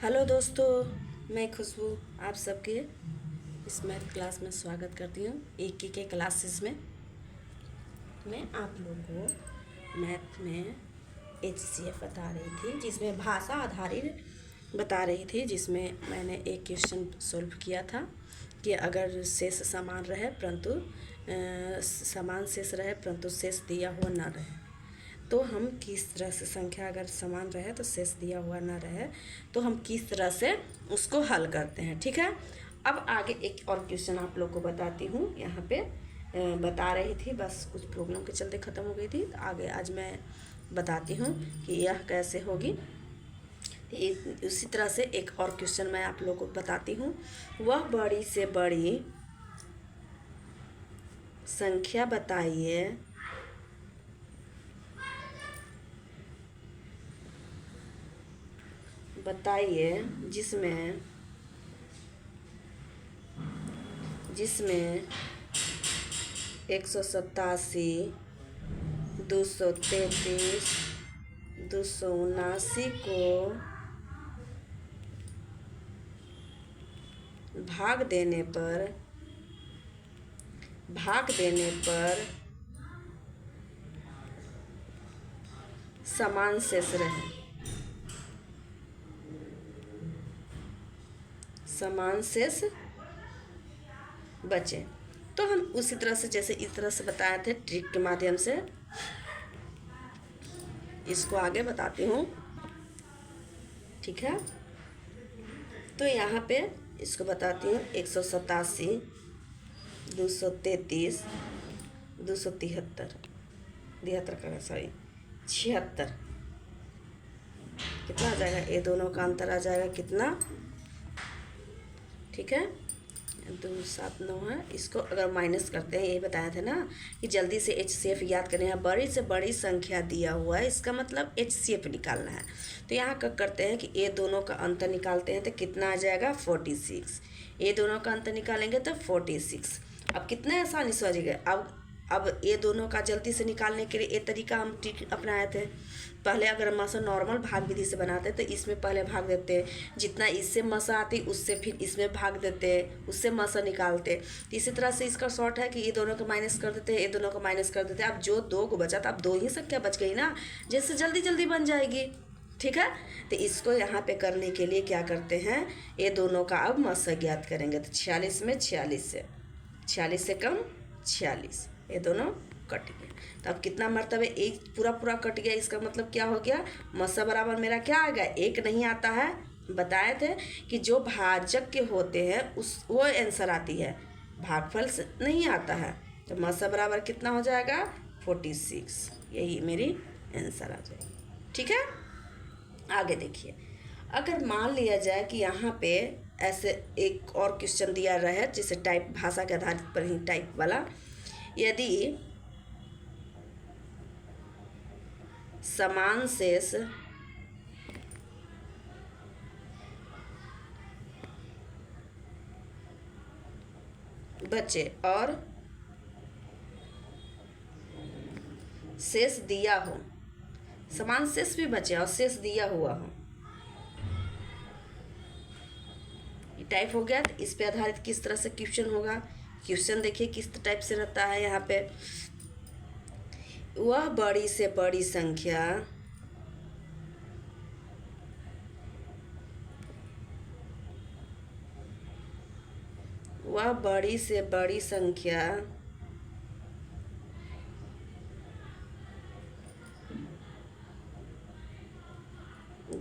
Hello दोस्तों, मैं खुशबू आप सबके इस मैथ क्लास में स्वागत करती हूँ। एक के क्लासेस में मैं आप लोगों को मैथ में HCF बता रही थी, जिसमें भाषा आधारित बता रही थी, जिसमें मैंने एक क्वेश्चन सॉल्व किया था कि अगर शेष समान रहे परंतु समान शेष रहे परंतु शेष दिया हुआ न रहे तो हम किस तरह से संख्या अगर समान रहे तो शेष दिया हुआ ना रहे तो हम किस तरह से उसको हल करते हैं। ठीक है, अब आगे एक और क्वेश्चन आप लोग को बताती हूँ। यहाँ पे बता रही थी, बस कुछ प्रॉब्लम के चलते ख़त्म हो गई थी, तो आगे आज मैं बताती हूँ कि यह कैसे होगी। उसी तरह से एक और क्वेश्चन मैं आप लोग को बताती हूँ। वह बड़ी से बड़ी संख्या बताइए जिसमें 187, 233, 279 को भाग देने पर समान शेष रहे। समान शेष बचे तो हम उसी तरह से जैसे इस तरह से बताए थे ट्रिक के माध्यम से इसको आगे बताती हूँ। ठीक है, तो यहाँ पे इसको बताती हूँ 187, 233, 273, 76 कितना आ जाएगा? ये दोनों का अंतर आ जाएगा कितना? ठीक है, 279 है। इसको अगर माइनस करते हैं, ये बताया था ना कि जल्दी से HCF याद करने हैं। बड़ी से बड़ी संख्या दिया हुआ है, इसका मतलब HCF निकालना है। तो यहाँ क्या करते हैं कि ये दोनों का अंतर निकालते हैं तो कितना आ जाएगा? 46। ये दोनों का अंतर निकालेंगे तो 46। अब कितना आसानी से हो जाएगा। अब ये दोनों का जल्दी से निकालने के लिए ये तरीका हम ट्रिक अपनाए थे। पहले अगर मसा नॉर्मल भाग विधि से बनाते तो इसमें पहले भाग देते, जितना इससे मसा आती उससे फिर इसमें भाग देते, उससे मसा निकालते। तो इसी तरह से इसका शॉर्ट है कि ये दोनों को माइनस कर देते, ये दोनों को माइनस कर देते। अब जो 2 को बचा था, अब 2 ही संख्या बच गई ना, जैसे जल्दी जल्दी बन जाएगी। ठीक है, तो इसको यहाँ पे करने के लिए क्या करते हैं, ये दोनों का अब मसा ज्ञात करेंगे। तो 46 में 46 से कम 46, ये दोनों कट गए। तो अब कितना मरतबे एक पूरा कट गया, इसका मतलब क्या हो गया? मसा बराबर मेरा क्या आ गया? 1 नहीं आता है। बताए थे कि जो भाजक के होते हैं वो आंसर आती है, भागफल से नहीं आता है। तो मसा बराबर कितना हो जाएगा? 46। यही मेरी आंसर आ जाएगी। ठीक है, आगे देखिए। अगर मान लिया जाए कि यहाँ पे ऐसे एक और क्वेश्चन दिया रहा है, जैसे टाइप भाषा के आधारित पर ही टाइप वाला, यदि समान शेष बचे और शेष दिया हो, समान शेष भी बचे और शेष दिया हुआ हो, ये टाइप हो गया। तो इस पे आधारित किस तरह से क्वेश्चन होगा? क्वेश्चन देखिए किस टाइप से रहता है। यहाँ पे वह बड़ी से बड़ी संख्या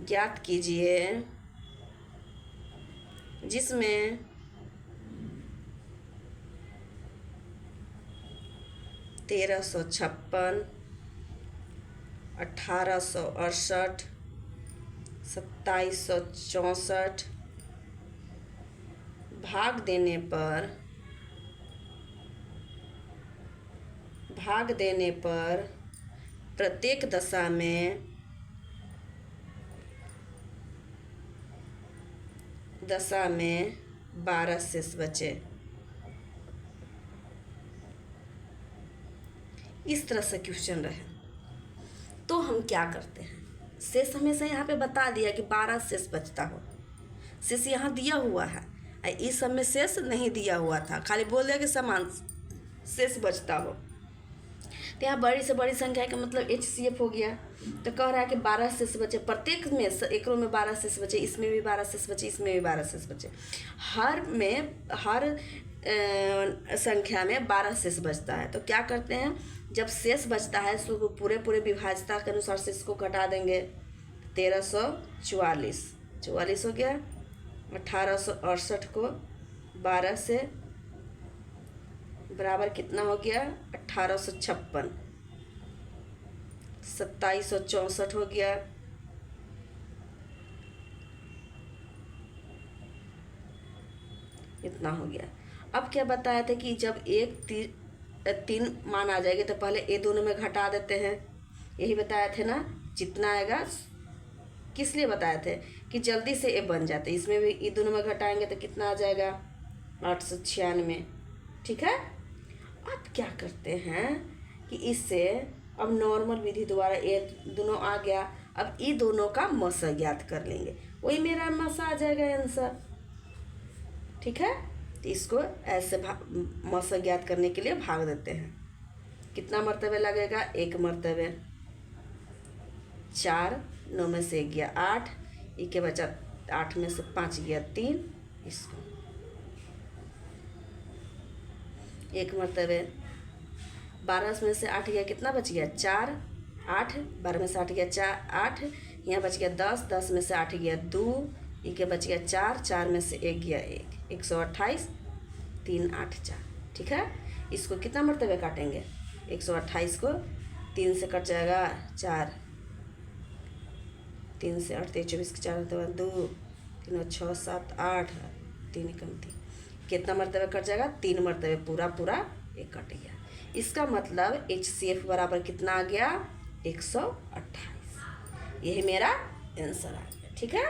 ज्ञात कीजिए जिसमें 1356, 1868, 2764 भाग देने पर प्रत्येक दशा में 12 शेष बचे। इस तरह से क्वेश्चन रहे तो हम क्या करते हैं, शेष हमेशा यहाँ पे बता दिया कि 12 शेष बचता हो, शेष यहाँ दिया हुआ है, इस सब में शेष नहीं दिया हुआ था, खाली बोल दिया कि समान शेष बचता हो। तो यहाँ बड़ी से बड़ी संख्या का मतलब HCF हो गया। तो कह रहा है कि 12 शेष बचे, प्रत्येक में एक रो में 12 शेष बचे, इसमें भी 12 शेष बचे, इसमें भी 12 शेष बचे, हर संख्या में 12 शेष बचता है। तो क्या करते हैं, जब शेष बचता है तो पूरे विभाज्यता के अनुसार शेष को घटा देंगे। 1344 हो गया। 1868 को 12 से बराबर कितना हो गया, 1856। 2764 हो गया। इतना हो गया। अब क्या बताया था कि जब तीन मान आ जाएगी तो पहले ये दोनों में घटा देते हैं, यही बताया थे ना। जितना आएगा, किस लिए बताए थे कि जल्दी से ये बन जाते, इसमें भी ये दोनों में घटाएंगे तो कितना आ जाएगा, 896। ठीक है। अब क्या करते हैं कि इससे अब नॉर्मल विधि द्वारा ये दोनों आ गया, अब ये दोनों का मसा ज्ञात कर लेंगे, वही मेरा मसा आ जाएगा आंसर। ठीक है। तो इसको ऐसे मसा ज्ञात करने के लिए भाग देते हैं। कितना मर्तबे लगेगा, 1 मर्तबे। 4, 9 में से 1 गया 8, एक के बचा 8 में से 5 गया 3, इसको 1 मर्तबे। 12 में से 8 गया, कितना बच गया, 4, 8, 12 में से 8 गया 4, 8, यहाँ बच गया 10, 10 में से 8 गया 2, एक के बच गया 4, 4 में से 1 गया 1, 128, 3, 8, 4। ठीक है। इसको कितना मर्तबे काटेंगे, 128 को 3 से कट जाएगा 4, 3 से 8, 24 के 4 तो 2, 3, 6, 7, 8, 3 कम 3, कितना मर्तबे कट जाएगा, 3 मर्तबे पूरा एक कट गया। इसका मतलब HCF बराबर कितना आ गया, 128। यही मेरा आंसर आ गया। ठीक है,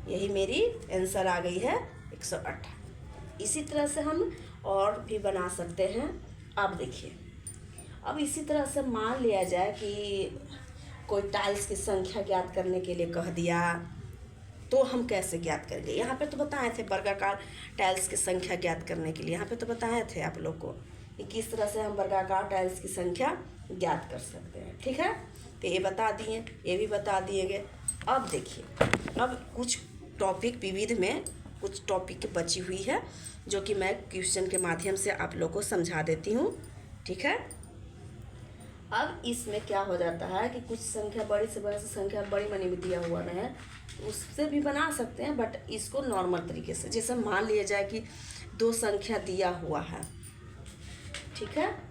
यही मेरी आंसर आ गई है 128। इसी तरह से हम और भी बना सकते हैं। अब देखिए, अब इसी तरह से मान लिया जाए कि कोई टाइल्स की संख्या ज्ञात करने के लिए कह दिया, तो हम कैसे ज्ञात करेंगे। यहाँ पे तो बताए थे वर्गाकार टाइल्स की संख्या ज्ञात करने के लिए, यहाँ पे तो बताए थे आप लोग को कि किस तरह से हम वर्गाकार टाइल्स की संख्या ज्ञात कर सकते हैं। ठीक है। तो ये बता दिए, ये भी बता दिए गए। अब देखिए, अब कुछ टॉपिक विविध में कुछ टॉपिक बची हुई है जो कि मैं क्वेश्चन के माध्यम से आप लोग को समझा देती हूँ। ठीक है। अब इसमें क्या हो जाता है कि कुछ संख्या बड़ी से बड़ी संख्या बड़ी मनी में दिया हुआ है, उससे भी बना सकते हैं, बट इसको नॉर्मल तरीके से। जैसे मान लिया जाए कि 2 संख्या दिया हुआ है। ठीक है।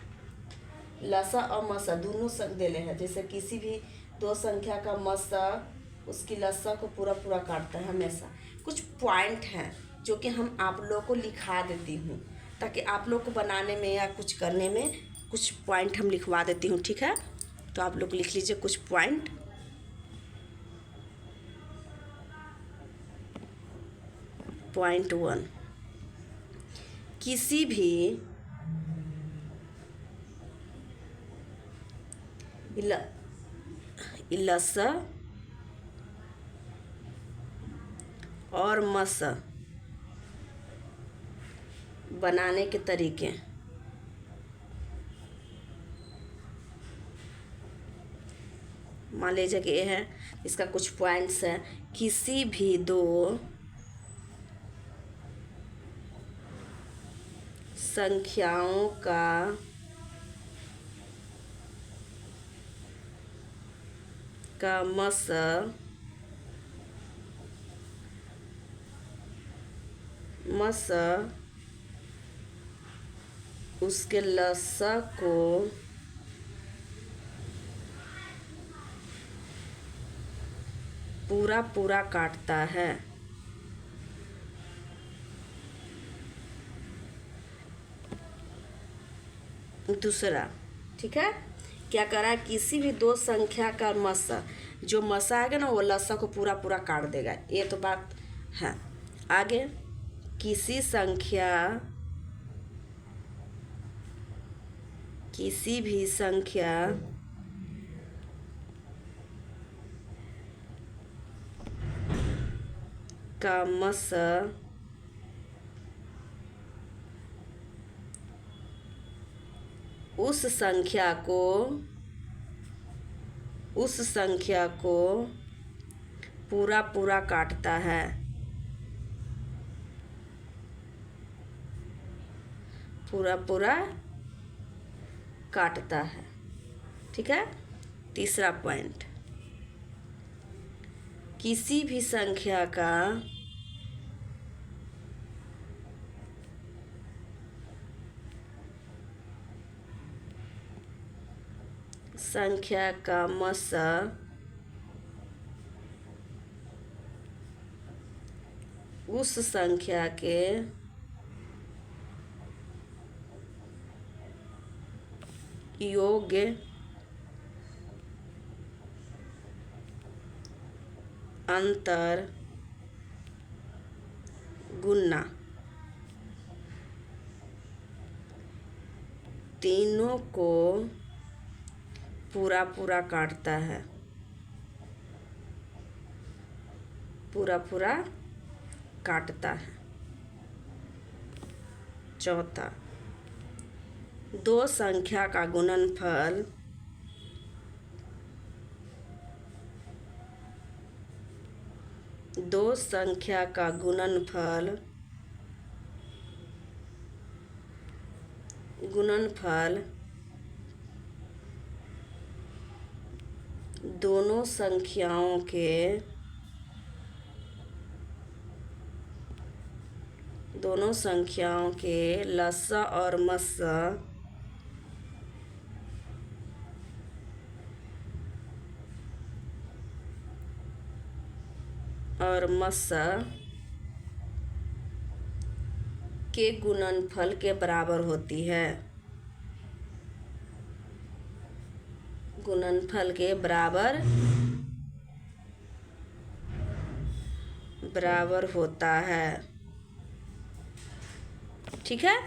लसा और मसा दोनों देले हैं। जैसे किसी भी 2 संख्या का मसा उसकी लसा को पूरा काटता है हमेशा। कुछ पॉइंट हैं जो कि हम आप लोग को लिखा देती हूँ, ताकि आप लोग को बनाने में या कुछ करने में कुछ पॉइंट हम लिखवा देती हूँ। ठीक है। तो आप लोग लिख लीजिए कुछ पॉइंट। पॉइंट 1, किसी भी लस और मस बनाने के तरीके। मान लीजिए कि ये है, इसका कुछ पॉइंट्स है। किसी भी 2 संख्याओं का मस उसके लसा को पूरा काटता है। दूसरा, ठीक है, क्या करा, किसी भी 2 संख्या का मसा, जो मसा आएगा ना वो लसा को पूरा काट देगा। ये तो बात है। आगे, किसी भी संख्या का मस उस संख्या को पूरा पूरा काटता है। पूरा पूरा काटता है। ठीक है। तीसरा पॉइंट, किसी भी संख्या का मस उस संख्या के योग्य अंतर गुना तीनों को पूरा पूरा काटता है। पूरा पूरा काटता है। चौथा, दो संख्या का गुणनफल दोनों संख्याओं के लसा और मस्सा के गुणनफल के बराबर होती है। गुणनफल के बराबर होता है। ठीक है।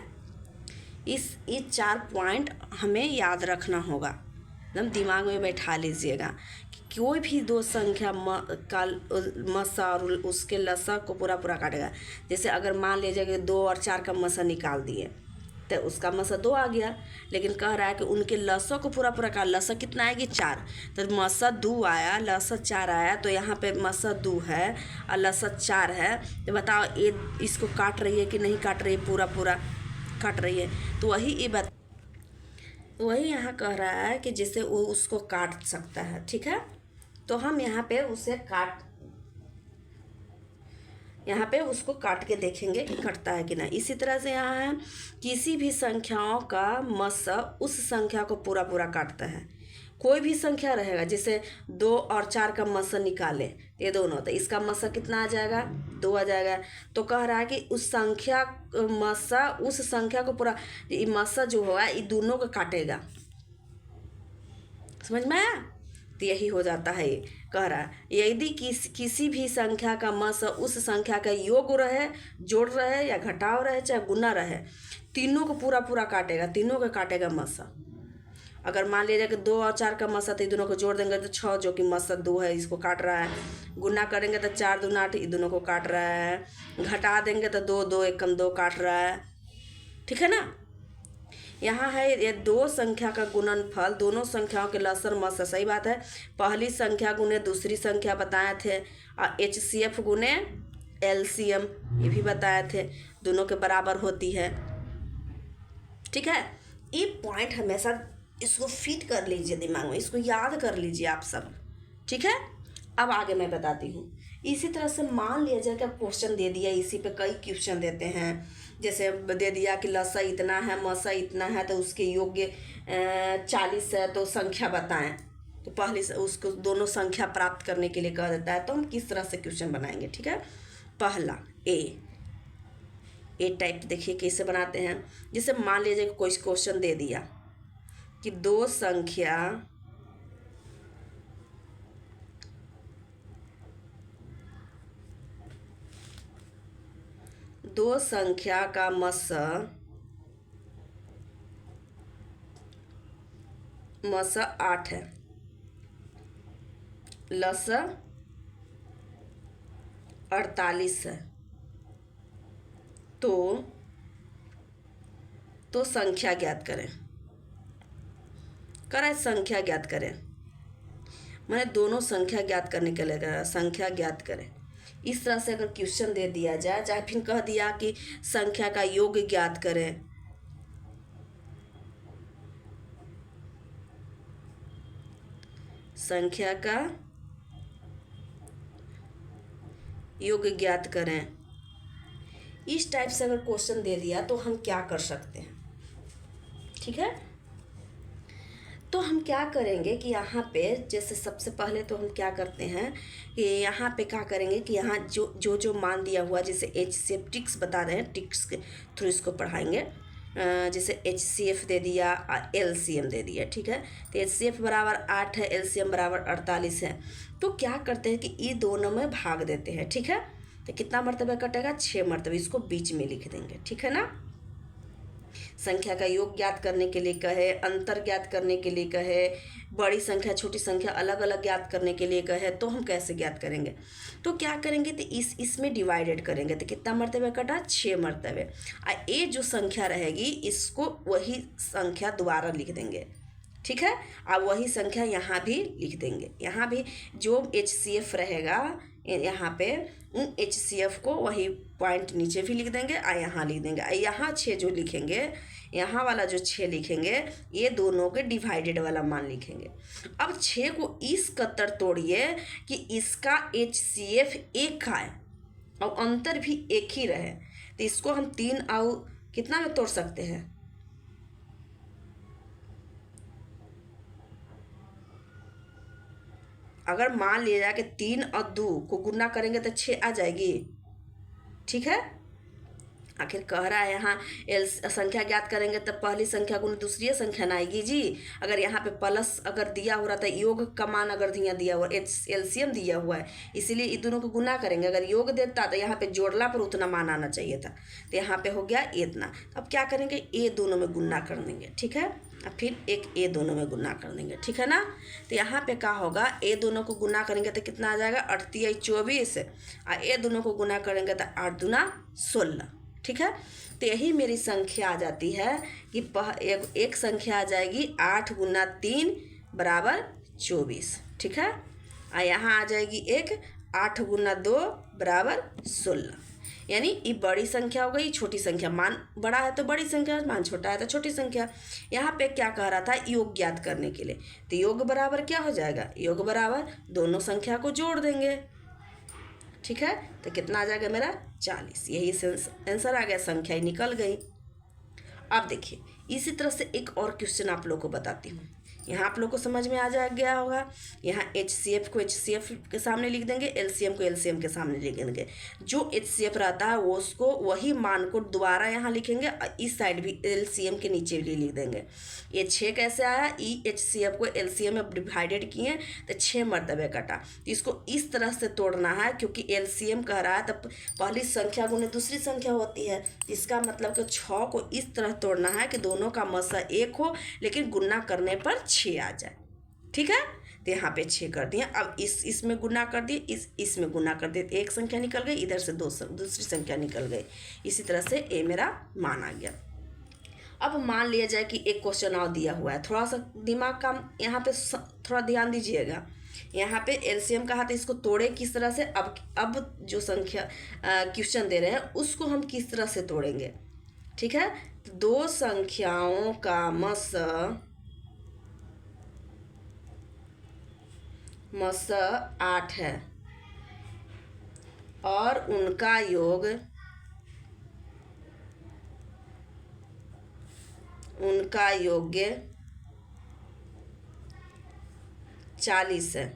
ये 4 पॉइंट हमें याद रखना होगा, एकदम दिमाग में बैठा लीजिएगा कि कोई भी दो संख्या का मस्सा और उसके लसा को पूरा पूरा काटेगा। जैसे अगर मान लीजिए कि 2 और 4 का मस्सा निकाल दिए तो उसका मस्सा 2 आ गया, लेकिन कह रहा है कि उनके लसा को पूरा पूरा का लसा कितना आएगी 4, तो मस्सा 2 आया, लसा 4 आया, तो यहाँ पे मस्सा 2 है और लसा 4 है। तो बताओ ये इसको काट रही है कि नहीं काट रही है? पूरा पूरा काट रही है। तो वही यहाँ कह रहा है कि जैसे वो उसको काट सकता है। ठीक है। तो हम यहाँ पे उसको काट के देखेंगे कि कटता है कि नहीं। इसी तरह से यहाँ है, किसी भी संख्याओं का मस्सा उस संख्या को पूरा पूरा काटता है। कोई भी संख्या रहेगा, जैसे 2 और 4 का मस्सा निकाले, ये दोनों, तो इसका मस्सा कितना आ जाएगा? 2 आ जाएगा। तो कह रहा है कि उस संख्या को पूरा, ये मस्सा जो होगा ये दोनों को काटेगा। समझ में आया? तो यही हो जाता है। ये कह रहा है यदि किसी भी संख्या का मस्सा उस संख्या का योग रहे, जोड़ रहे या घटाव रहे चाहे गुना रहे, तीनों को पूरा पूरा काटेगा। तीनों को काटेगा मस्सा। अगर मान लीजिए कि 2 और 4 का मस्सा, तो ये दोनों को जोड़ देंगे तो 6, जो कि मस्सा 2 है, इसको काट रहा है। गुना करेंगे तो 4 दूना 8, ये दोनों को काट रहा है। घटा देंगे तो 2 2 1 कम 2 काट रहा है। ठीक है ना। यहाँ है ये दो संख्या का गुणनफल, दोनों संख्याओं के लसर मस्सा। सही बात है। पहली संख्या गुने दूसरी संख्या बताए थे, और HCF गुने LCM ये भी बताए थे, दोनों के बराबर होती है। ठीक है। ये पॉइंट हमेशा इसको फिट कर लीजिए दिमाग में, इसको याद कर लीजिए आप सब। ठीक है। अब आगे मैं बताती हूँ। इसी तरह से मान लिया जाए कि आप क्वेश्चन दे दिया, इसी पे कई क्वेश्चन देते हैं। जैसे दे दिया कि लसा इतना है, मसा इतना है, तो उसके योग्य 40 है, तो संख्या बताएं। तो पहले से उसको दोनों संख्या प्राप्त करने के लिए कह देता है। तो हम किस तरह से क्वेश्चन बनाएंगे? ठीक है। पहला ए टाइप देखिए कैसे बनाते हैं। जैसे मान लीजिए कोई क्वेश्चन दे दिया कि दो संख्या का मस्सा 8 है, लसा 48 है तो संख्या ज्ञात करें। करें संख्या ज्ञात करें, मैंने दोनों संख्या ज्ञात करने के लिए कहा संख्या ज्ञात करें। इस तरह से अगर क्वेश्चन दे दिया जाए, चाहे फिर कह दिया कि संख्या का योग ज्ञात करें, संख्या का योग ज्ञात करें, इस टाइप से अगर क्वेश्चन दे दिया तो हम क्या कर सकते हैं। ठीक है, तो हम क्या करेंगे कि यहाँ पे जैसे सबसे पहले तो हम क्या करते हैं कि यहाँ पे क्या करेंगे कि यहाँ जो मान दिया हुआ, जैसे HCF ट्रिक्स बता रहे हैं, ट्रिक्स के थ्रू इसको पढ़ाएंगे। जैसे HCF दे दिया, LCM दे दिया। ठीक है, तो HCF बराबर 8 है, LCM बराबर 48 है। तो क्या करते हैं कि ये दोनों में भाग देते हैं। ठीक है, तो कितना मरतबा कटेगा, 6 मरतबा, इसको बीच में लिख देंगे। ठीक है ना, संख्या का योग ज्ञात करने के लिए कहे, अंतर ज्ञात करने के लिए कहे, बड़ी संख्या छोटी संख्या अलग अलग ज्ञात करने के लिए कहे, तो हम कैसे ज्ञात करेंगे। तो क्या करेंगे, तो इसमें डिवाइडेड करेंगे। तो कितना मरतबे कटा, 6 मरतबे। ये जो संख्या रहेगी इसको वही संख्या दोबारा लिख देंगे। ठीक है, अब वही संख्या यहाँ भी लिख देंगे। यहाँ भी जो HCF रहेगा यहाँ पे HCF को वही पॉइंट नीचे भी लिख देंगे, यहाँ लिख देंगे। यहाँ 6 जो लिखेंगे, यहाँ वाला जो 6 लिखेंगे, ये दोनों के डिवाइडेड वाला मान लिखेंगे। अब 6 को इस कतर तोड़िए कि इसका HCF एक का है और अंतर भी एक ही रहे, तो इसको हम 3 और कितना में तोड़ सकते हैं, अगर मान लिया जाए कि 3 और 2 को गुना करेंगे तो 6 आ जाएगी। ठीक है, आखिर कह रहा है यहाँ संख्या ज्ञात करेंगे तो पहली संख्या गुना दूसरी संख्या ना आएगी जी। अगर यहाँ पे प्लस अगर दिया हो रहा था, योग का मान अगर दिया हुआ, LCM दिया हुआ है, इसीलिए इन दोनों को गुना करेंगे। अगर योग देता तो यहाँ पे जोड़ला पर उतना मान आना चाहिए था, तो यहाँ पे हो गया इतना। अब क्या करेंगे, ये दोनों में गुना कर देंगे। ठीक है, अब फिर एक ये दोनों में गुना कर देंगे। ठीक है ना, तो यहाँ पे क्या होगा, ये दोनों को गुना करेंगे तो कितना आ जाएगा, 38 24, और ये दोनों को गुना करेंगे तो 8 दूना 16। ठीक है, तो यही मेरी संख्या आ जाती है कि एक संख्या आ जाएगी 8 गुना 3 बराबर 24। ठीक है, और यहाँ आ जाएगी एक 8 गुना 2 बराबर 16। यानी ये बड़ी संख्या हो गई, छोटी संख्या, मान बड़ा है तो बड़ी संख्या, मान छोटा है तो छोटी संख्या। यहाँ पे क्या कह रहा था, योग ज्ञात करने के लिए, तो योग बराबर क्या हो जाएगा, योग बराबर दोनों संख्या को जोड़ देंगे। ठीक है, तो कितना आ जाएगा मेरा 40। यही आंसर आ गया, संख्या ही निकल गई। अब देखिए इसी तरह से एक और क्वेश्चन आप लोग को बताती हूँ, यहाँ आप लोग को समझ में आ गया होगा। यहाँ HCF को HCF के सामने लिख देंगे, LCM को LCM के सामने लिख देंगे। जो HCF रहता है वो उसको वही मान को दोबारा यहाँ लिखेंगे, और इस साइड भी LCM के नीचे भी लिख देंगे। ये 6 कैसे आया, HCF को LCM में डिवाइडेड किए तो 6 मरतबे कटा। तो इसको इस तरह से तोड़ना है, क्योंकि LCM कह रहा है तो पहली संख्या गुने दूसरी संख्या होती है। इसका मतलब कि 6 को इस तरह तोड़ना है कि दोनों का मसा 1 हो, लेकिन गुना करने पर 6 आ जाए। ठीक है, तो यहाँ पे 6 कर दिए। अब इसमें गुना कर दिए, इसमें गुना कर दिए, एक संख्या निकल गई, इधर से दूसरी संख्या निकल गई। इसी तरह से ये मेरा मान आ गया। अब मान लिया जाए कि एक क्वेश्चन और दिया हुआ है, थोड़ा सा दिमाग का यहाँ पे थोड़ा ध्यान दीजिएगा। यहाँ पे LCM कहा था, इसको तोड़े किस तरह से। अब जो संख्या क्वेश्चन दे रहे हैं उसको हम किस तरह से तोड़ेंगे। ठीक है, तो दो संख्याओं का मस 8 है और उनका योग 40 है।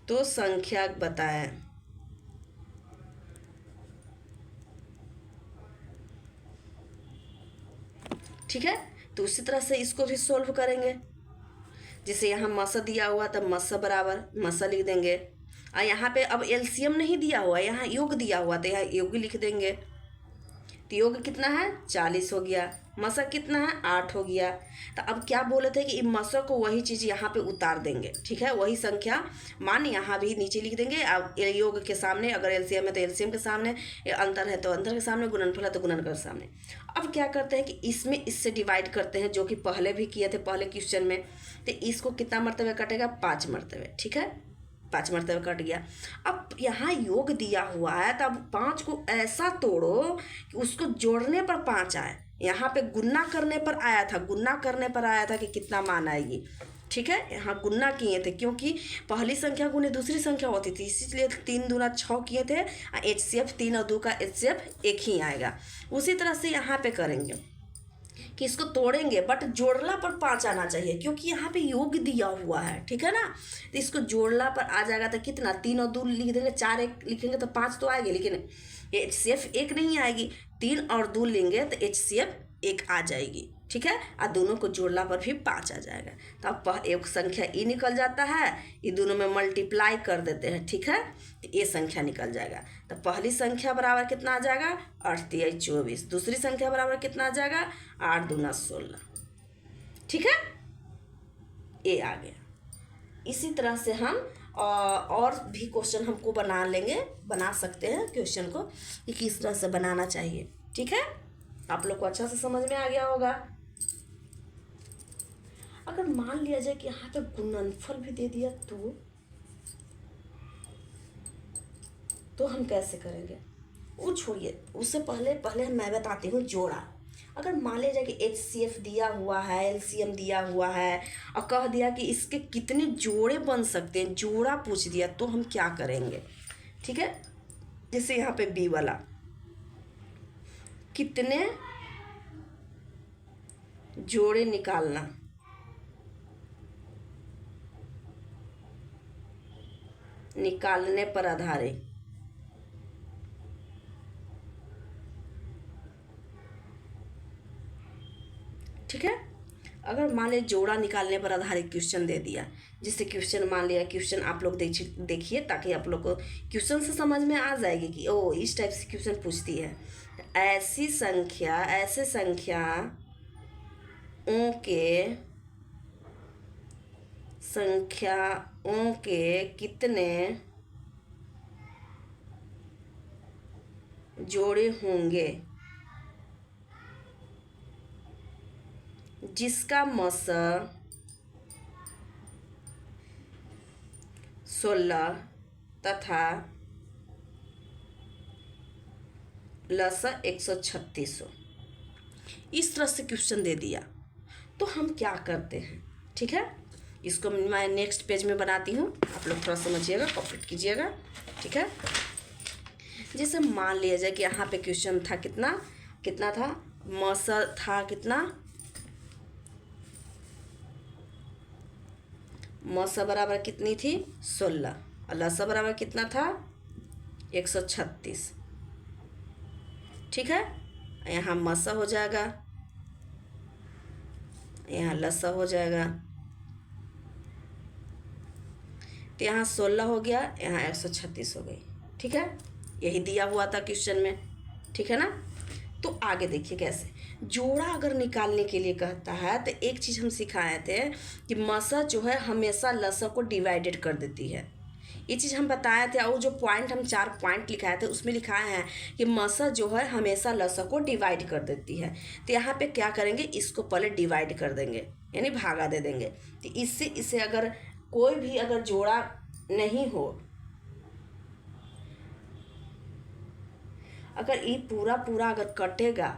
तो संख्या बताएं। ठीक है, तो उसी तरह से इसको भी सोल्व करेंगे। जैसे यहाँ मसा दिया हुआ तो मसा बराबर मसा लिख देंगे, और यहाँ पे अब LCM नहीं दिया हुआ, यहाँ योग दिया हुआ तो यहाँ योग लिख देंगे। तो योग कितना है 40 हो गया, मशक कितना है 8 हो गया। तो अब क्या बोले थे कि मशक को वही चीज़ यहाँ पे उतार देंगे, ठीक है, वही संख्या मान यहाँ भी नीचे लिख देंगे। अब योग के सामने अगर एलसीएम है तो एलसीएम के सामने, अंतर है तो अंतर के सामने, गुणनफल है तो गुणनफल के सामने। अब क्या करते हैं कि इसमें इससे डिवाइड करते हैं, जो कि पहले भी किए थे पहले क्वेश्चन में। तो इसको कितना मरतबे कटेगा 5 मरतबे, ठीक है, 5 मरतबे कट गया। अब यहाँ योग दिया हुआ है तो अब 5 को ऐसा तोड़ो कि उसको जोड़ने पर 5 आए। यहाँ पे गुन्ना करने पर आया था, गुन्ना करने पर आया था कि कितना मान आएगी, ठीक है। यहाँ गुन्ना किए थे क्योंकि पहली संख्या गुने दूसरी संख्या होती थी, इसीलिए 3 दूना 6 किए थे। HCF 3 और 2 का HCF 1 ही आएगा। उसी तरह से यहाँ पे करेंगे कि इसको तोड़ेंगे बट जोड़ला पर 5 आना चाहिए, क्योंकि यहाँ पे योग दिया हुआ है, ठीक है ना। तो इसको जोड़ला पर आ जाएगा तो कितना, 3 और 2 लिख देंगे, 4 1 लिखेंगे तो 5 तो आएगी, लेकिन HCF 1 नहीं आएगी। 3 और 2 लेंगे तो HCF 1 आ जाएगी, ठीक है। और दोनों को जोड़ला पर भी 5 आ जाएगा। तो अब एक संख्या ई निकल जाता है, ये दोनों में मल्टीप्लाई कर देते हैं, ठीक है, तो ये संख्या निकल जाएगा। तो पहली संख्या बराबर कितना आ जाएगा 8 3 24, दूसरी संख्या बराबर कितना आ जाएगा 8 दूना 16, ठीक है, ये आ गया। इसी तरह से हम और भी क्वेश्चन हमको बना लेंगे, बना सकते हैं क्वेश्चन को कि किस तरह से बनाना चाहिए, ठीक है। आप लोग को अच्छा से समझ में आ गया होगा। अगर मान लिया जाए कि यहाँ पे गुणनफल भी दे दिया तो हम कैसे करेंगे, वो छोड़िए, उससे पहले मैं बताती हूँ जोड़ा। अगर मान लिया जाए कि HCF दिया हुआ है, LCM दिया हुआ है और कह दिया कि इसके कितने जोड़े बन सकते हैं, जोड़ा पूछ दिया, तो हम क्या करेंगे, ठीक है। जैसे यहाँ पे B वाला कितने जोड़े निकालना, निकालने पर आधारित, ठीक है। अगर मान लिया जोड़ा निकालने पर आधारित क्वेश्चन दे दिया, जिससे क्वेश्चन मान लिया, क्वेश्चन आप लोग देखिए ताकि आप लोग को क्वेश्चन से समझ में आ जाएगी कि ओ इस टाइप से क्वेश्चन पूछती है। ऐसे संख्याओं के कितने जोड़े होंगे जिसका मसा 16 तथा लसा 136 हो। इस तरह से क्वेश्चन दे दिया तो हम क्या करते हैं, ठीक है। इसको मैं नेक्स्ट पेज में बनाती हूँ, आप लोग थोड़ा समझिएगा, कॉपरेट कीजिएगा, ठीक है। जैसे मान लिया जाए कि यहाँ पे क्वेश्चन था कितना था, मसा था कितना, मसा बराबर कितनी थी 16 और लसा बराबर कितना था 136, ठीक है। यहाँ मसा हो जाएगा, यहाँ लसा हो जाएगा, तो यहाँ 16 हो गया, यहाँ 136 हो गई, ठीक है। यही दिया हुआ था क्वेश्चन में, ठीक है ना। तो आगे देखिए कैसे जोड़ा अगर निकालने के लिए कहता है, तो एक चीज़ हम सिखाए थे कि मसा जो है हमेशा लसा को डिवाइडेड कर देती है। ये चीज़ हम बताए थे, और जो पॉइंट हम 4 पॉइंट लिखाए थे उसमें लिखाए हैं कि मसा जो है हमेशा लसा को डिवाइड कर देती है। तो यहाँ पे क्या करेंगे, इसको पहले डिवाइड कर देंगे, यानी भागा दे देंगे। तो इससे अगर कोई भी अगर जोड़ा नहीं हो, अगर ये पूरा अगर कटेगा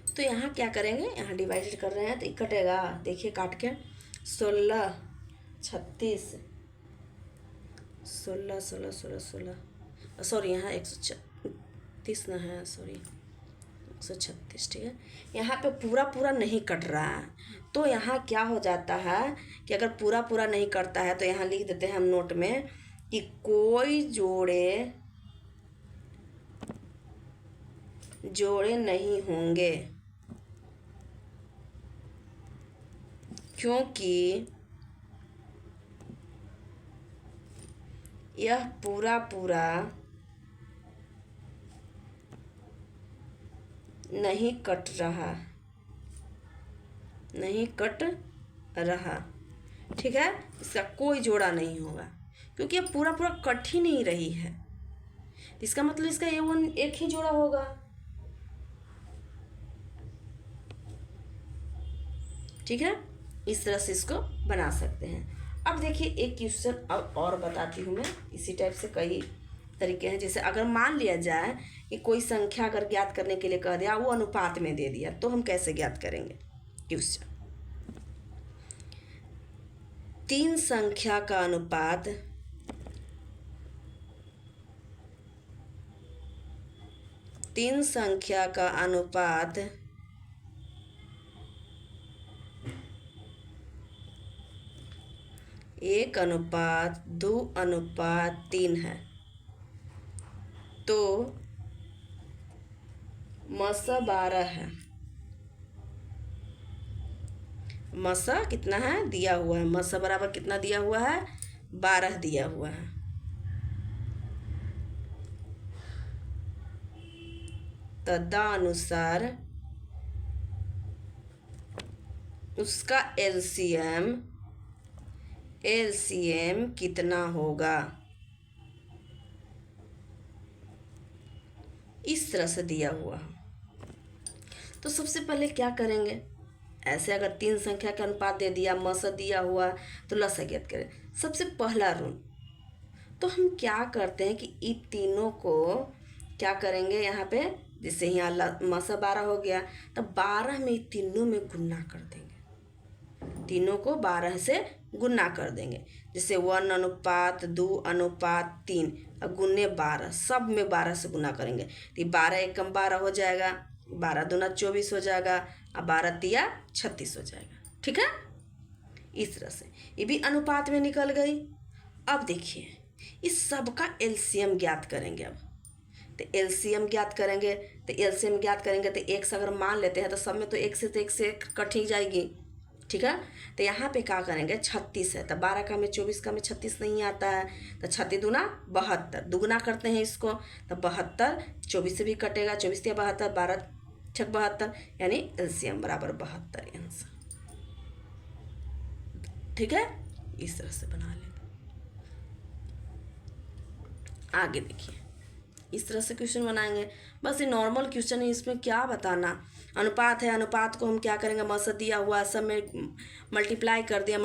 तो यहाँ क्या करेंगे, यहाँ डिवाइडेड कर रहे हैं तो ये कटेगा, देखिए काट के 16 36 16 16 16 16, सॉरी यहाँ 136 ना है, सॉरी 136, ठीक है। यहाँ पे पूरा नहीं कट रहा है, तो यहाँ क्या हो जाता है कि अगर पूरा नहीं कटता है तो यहाँ लिख देते हैं हम नोट में कि कोई जोड़े नहीं होंगे, क्योंकि यह पूरा नहीं कट रहा, नहीं कट रहा, ठीक है। इसका कोई जोड़ा नहीं होगा क्योंकि ये पूरा पूरा कट ही नहीं रही है, इसका मतलब इसका A1 एक ही जोड़ा होगा, ठीक है। इस तरह से इसको बना सकते हैं। अब देखिए एक क्वेश्चन अब और बताती हूँ मैं, इसी टाइप से कई तरीके हैं। जैसे अगर मान लिया जाए कि कोई संख्या अगर ज्ञात करने के लिए कह दिया, वो अनुपात में दे दिया, तो हम कैसे ज्ञात करेंगे। क्वेश्चन, तीन संख्या का अनुपात तीन संख्या का अनुपात 1:2:3 है, तो मसा 12 है। मसा कितना है दिया हुआ है, मसा बराबर कितना दिया हुआ है, 12 दिया हुआ है। तदनुसार उसका एलसीएम कितना होगा, इस तरह से दिया हुआ। तो सबसे पहले क्या करेंगे, ऐसे अगर तीन संख्या का अनुपात दे दिया, मस दिया हुआ, तो लसा ज्ञात करें। सबसे पहला ऋण, तो हम क्या करते हैं कि इन तीनों को क्या करेंगे, यहाँ पे जैसे यहाँ मसा 12 हो गया, तो 12 में तीनों में गुना कर देंगे, तीनों को 12 से गुना कर देंगे। जैसे 1:2:3 और गुने 12, सब में 12 से गुना करेंगे, तो 12 एकम 12 हो जाएगा, 12 दूना 24 हो जाएगा, और 12 तिया 36 हो जाएगा, ठीक है। इस तरह से ये भी अनुपात में निकल गई। अब देखिए इस सब का एलसीएम ज्ञात करेंगे। अब तो एलसीएम ज्ञात करेंगे, तो एक से अगर मान लेते हैं तो सब में तो एक से कट ही जाएगी, ठीक है। तो यहाँ पे क्या करेंगे, 36 है, तो 12 का में 24 का में 36 नहीं आता है, तो 36 दूना 72, दुगुना करते हैं इसको, तो 72 24 से भी कटेगा, 24 या 72, 12 छक 72, यानी एलसीएम बराबर 72 आंसर, ठीक है। इस तरह से बना लेंगे। आगे देखिए इस तरह से क्वेश्चन बनाएंगे, बस ये नॉर्मल क्वेश्चन है, इसमें क्या बताना। अनुपात है, अनुपात को हम क्या करेंगे, मसद दिया हुआ सब में मल्टीप्लाई कर दिया,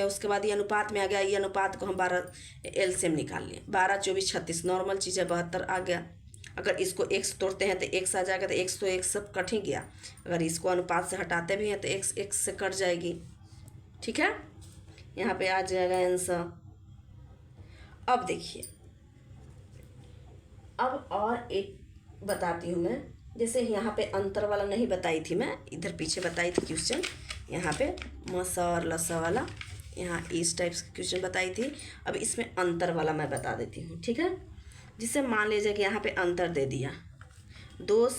उसके बाद ये अनुपात में आ गया, ये अनुपात को हम 12 एलसीएम निकाल लिए, 12 24 36 नॉर्मल चीज़ है, 72 आ गया। अगर इसको x तोड़ते हैं तो x आ जाएगा, तो x तो x सब कट ही गया। अगर इसको अनुपात से हटाते भी हैं तो x से कट जाएगी, ठीक है। यहाँ पे आ जाएगा आंसर। अब देखिए अब और एक बताती हूँ मैं, जैसे यहाँ पे अंतर वाला नहीं बताई थी मैं, इधर पीछे बताई थी क्वेश्चन, यहाँ पे मसा और लसा वाला, यहाँ इस टाइप से क्वेश्चन बताई थी। अब इसमें अंतर वाला मैं बता देती हूँ, ठीक है। जिसे मान लीजिए कि यहाँ पे अंतर दे दिया, दो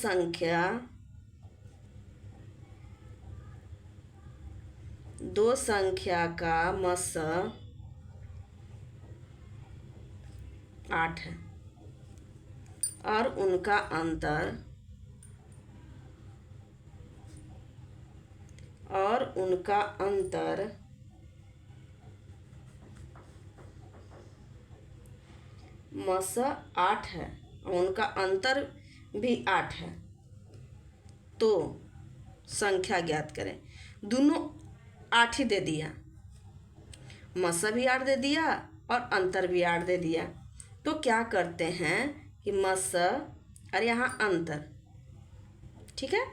संख्या का मस 8 है और उनका अंतर मस 8 है और उनका अंतर भी 8 है, तो संख्या ज्ञात करें। दोनों 8 ही दे दिया, मसा भी 8 दे दिया और अंतर भी 8 दे दिया, तो क्या करते हैं कि मसा और यहाँ अंतर, ठीक है।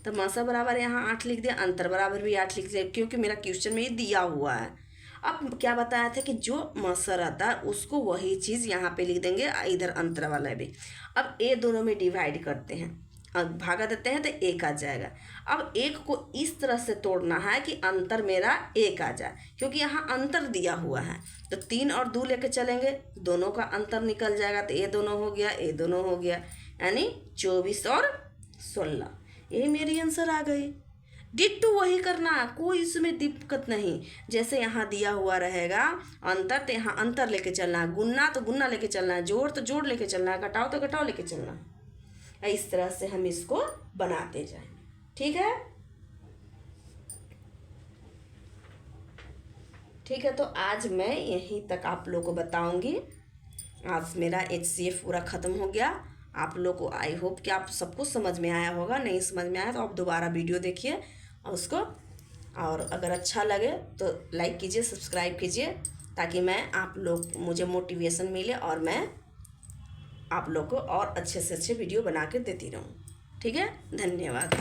तो मसा बराबर यहाँ 8 लिख दिया, अंतर बराबर भी 8 लिख दिया, क्योंकि मेरा क्वेश्चन में ये दिया हुआ है। अब क्या बताया था कि जो मसा रहता है उसको वही चीज़ यहाँ पे लिख देंगे, इधर अंतर वाला भी। अब ए दोनों में डिवाइड करते हैं, अब भागा देते हैं तो 1 आ जाएगा। अब 1 को इस तरह से तोड़ना है कि अंतर मेरा 1 आ जाए, क्योंकि यहाँ अंतर दिया हुआ है, तो 3 और 2 लेके चलेंगे, दोनों का अंतर निकल जाएगा, तो ये दोनों हो गया, ये दोनों हो गया, यानी 24 और 16, यही मेरी आंसर आ गई। डिट्टू वही करना, कोई इसमें दिक्कत नहीं। जैसे यहाँ दिया हुआ रहेगा अंतर, तो यहाँ अंतर लेके चलना है, गुन्ना तो गुन्ना लेके चलना है, जोड़ तो जोड़ लेके चलना है, घटाओ तो घटाओ लेके चलना है, इस तरह से हम इसको बनाते जाएं। ठीक है, ठीक है। तो आज मैं यहीं तक आप लोग को बताऊंगी। आज मेरा HCF पूरा ख़त्म हो गया। आप लोग को आई होप कि आप सब कुछ समझ में आया होगा। नहीं समझ में आया तो आप दोबारा वीडियो देखिए और उसको, और अगर अच्छा लगे तो लाइक कीजिए, सब्सक्राइब कीजिए, ताकि मैं आप लोग मुझे मोटिवेशन मिले और मैं आप लोग को और अच्छे से अच्छे वीडियो बना के देती रहूँ। ठीक है, धन्यवाद।